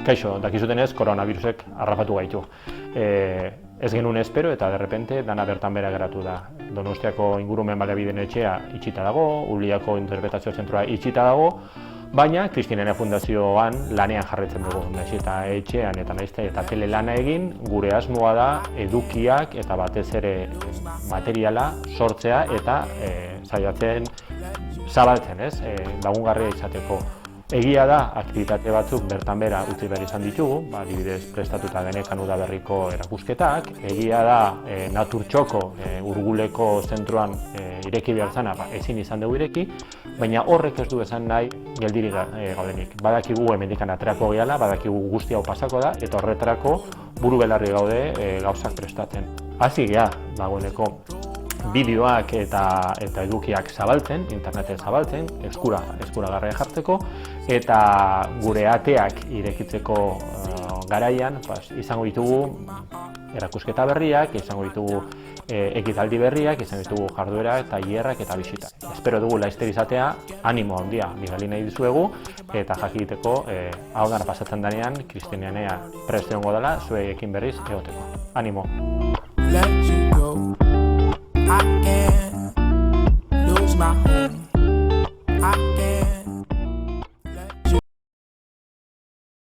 Kaixo, dakizutenez, koronavirusek harrapatu gaitu. Ez genuen espero eta derrepente dana bertan bera geratu da. Donostiako ingurumen baliabideen etxea itxita dago, Uliako interpretazio zentroa itxita dago, baina Kristinena Fundazioan lanean jarraitzen dugu. Naiz eta etxean eta naizte eta tele lana egin, gure asmoa da edukiak eta batez ere materiala sortzea eta saiatzen zabaltzen, lagungarria izateko. Egia da, aktibitate batzuk bertan bera utzi behar izan ditugu, adibidez prestatuta genekan udaberriko erakusketak. Egia da, Naturtxoko Urguleko zentroan ireki behar zana, ezin izan dugu ireki, baina horrek ez du esan nahi geldirik gaudenik. Badakigu hemendikan aterako gehala, badakigu guzti hau pasako da, eta horretarako buru belarri gaude gauzak prestatzen. Hasi gea, dagoeneko bideoak eta edukiak zabaltzen, interneten zabaltzen, eskuragarria jartzeko, eta gure ateak irekitzeko garaian izango ditugu erakusketa berriak, izango ditugu ekitaldi berriak, izango ditugu jarduera, tailerrak eta bisita. Espero dugu laster izatea, animo handia bidali nahi dizuegu, eta jakiteko hau dana pasatzen denean, Kristinenea prest egongo dela, zuekin berriz egoteko. Animo!